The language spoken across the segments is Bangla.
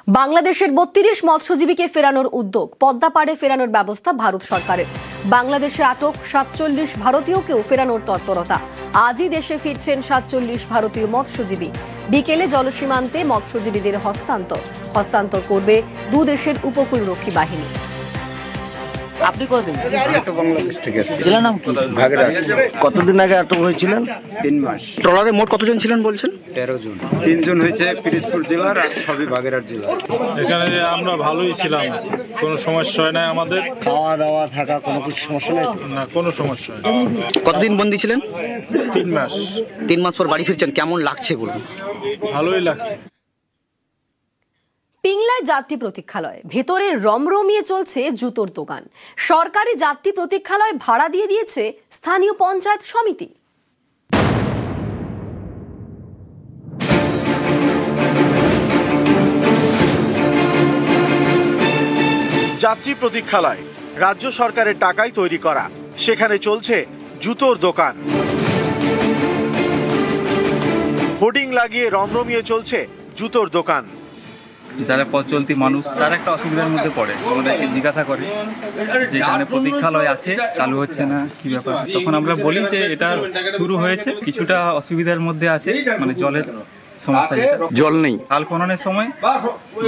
বাংলাদেশের ৩২ মৎস্যজীবীকে ফেরানোর উদ্যোগ, পদ্মা পাড়ে ফেরানোর ব্যবস্থা ভারত সরকারের। বাংলাদেশে আটক ৪৭ ভারতীয়কেও ফেরানোর তৎপরতা। আজই দেশে ফিরছেন ৪৭ ভারতীয় মৎস্যজীবী। বিকেলে জলসীমান্তে মৎস্যজীবীদের হস্তান্তর করবে দুদেশের উপকূলরক্ষী বাহিনী। আপনি কতদিন? বাংলাদেশ থেকে জেলার নাম কি? ভাগেরহাট। কতদিন আগে আটক হয়েছিলেন? 3 মাস। ট্রলারে মোট কতজন ছিলেন বলছেন? 13 জন। 3 জন হয়েছে পিরোজপুর জেলার আর সবই ভাগেরহাট জেলা। এখানে আমরা ভালোই ছিলাম, কোনো সমস্যা হয় না আমাদের। খাওয়া দাওয়া থাকা কোনো কিছু সমস্যা নেই? না, কোনো সমস্যা হয় না। কতদিন বন্দি ছিলেন? 3 মাস। 3 মাস পর বাড়ি ফিরছেন, কেমন লাগছে বলুন? ভালোই লাগছে। পিংলায় যাত্রী প্রতীক্ষালয়, ভেতরে রমরমিয়ে চলছে জুতোর দোকান। সরকারি যাত্রী প্রতীক্ষালয় ভাড়া দিয়ে দিয়েছে স্থানীয় পঞ্চায়েত সমিতি। যাত্রী প্রতীক্ষালয় রাজ্য সরকারের টাকায় তৈরি করা, সেখানে চলছে জুতোর দোকান। হোর্ডিং লাগিয়ে রমরমিয়ে চলছে জুতোর দোকান। যারা পথ চলতি মানুষ তারা একটা অসুবিধার মধ্যে পড়ে, আমাদেরকে জিজ্ঞাসা করে যে এখানে প্রতীক্ষালয় আছে, চালু হচ্ছে না, কি ব্যাপার। তখন আমরা বলি যে এটা শুরু হয়েছে, কিছুটা অসুবিধার মধ্যে আছে, মানে জলের সমস্যা, জল নেই। খাল খননের সময়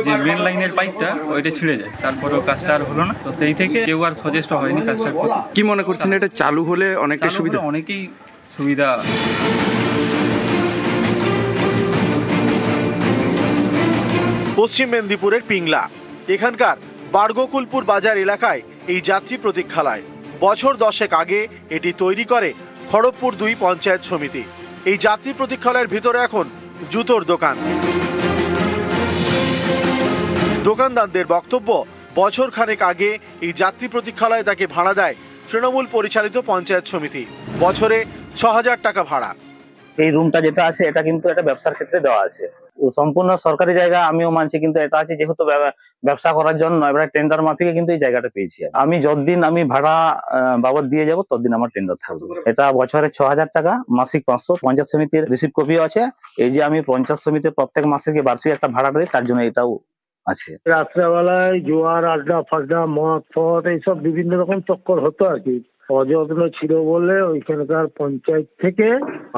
যে মেন লাইনের পাইপটা ওইটা ছিঁড়ে যায়, তারপরেও কাজটা আর হলো না। তো সেই থেকে কেউ আর সচেষ্ট হয়নি কাজটার প্রতি। কি মনে করছেন এটা চালু হলে অনেকটা সুবিধা? অনেকেই সুবিধা। পশ্চিম মেদিনীপুরের পিংলা, এখানকার বারগোকুলপুর বাজার এলাকায় এই যাত্রী প্রতীক্ষালয়। বছর 10 আগে এটি তৈরি করে খড়গপুর 2 পঞ্চায়েত সমিতি। এই যাত্রী প্রতীক্ষালয়ের ভিতরে এখন জুতোর দোকান। দোকানদারদের বক্তব্য, বছর খানেক আগে এই যাত্রী প্রতীক্ষালয় তাকে ভাড়া দেয় তৃণমূল পরিচালিত পঞ্চায়েত সমিতি। বছরে ৬,০০০ টাকা ভাড়া। এই রুমটা যেটা আছে এটা কিন্তু একটা ব্যবসার ক্ষেত্রে দেওয়া আছে, সম্পূর্ণ সরকারি জায়গা আমিও মানছি, কিন্তু এটা আছে যেহেতু ব্যবসা করার জন্য এবার টেন্ডার মাফিকে কিন্তু এই জায়গাটা পেয়েছি। আমি যতদিন আমি ভাড়া বাবদ দিয়ে যাব ততদিন আমার টেন্ডার থাকবে। এটা বছরে ৬,০০০ টাকা, মাসিক ৫০০। পঞ্চায়েত সমিতির রিসিভ কপিও আছে। এই যে আমি পঞ্চায়েত সমিতির প্রত্যেক মাসে বার্ষিক একটা ভাড়া দিই, তার জন্য এটাও আছে। রাত্রেবেলায় জোয়ার আড্ডা ফাড্ডা মদ ফদ এইসব বিভিন্ন রকম চক্কর হতো আর কি। অযত্ন ছিল বলে ওইখানকার পঞ্চায়েত থেকে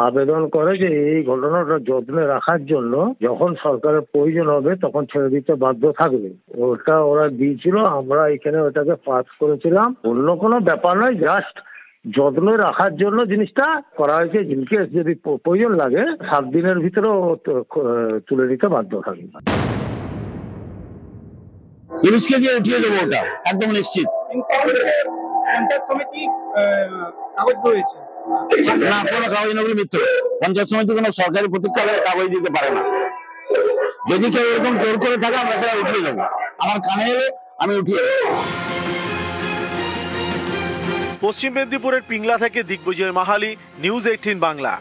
আবেদন করে যে এই ঘটনাটা যত্নে রাখার জন্য যখন সরকারের প্রয়োজন হবে তখন ছেড়ে দিতে বাধ্য থাকবে। ওটা ওরা দিয়েছিল, আমরা এখানে ওটাকে পাস করেছিলাম। অন্য কোনো ব্যাপার নয়, জাস্ট যত্নে রাখার জন্য জিনিসটা করা হয়েছে। জিনিসকে যদি প্রয়োজন লাগে 7 দিনের ভিতরে তুলে নিতে বাধ্য থাকবে। পুলিশকে দিয়ে উঠিয়ে দেবো, ওটা একদম নিশ্চিত। না, কোনো কাগজ নগরী মিত্র পঞ্চায়েত সমিতি কোনো সরকারি প্রতীক্ষালয়ে কাগজ দিতে পারে না। যদি কেউ এরকম জোর করে থাকে আমরা সেটা উঠিয়ে দেবো। আমার কানে এলে আমি উঠিয়ে দেবো। পশ্চিম মেদিনীপুরের পিংলা থেকে দিগ্বিজয় মাহালি, নিউজ 18 বাংলা।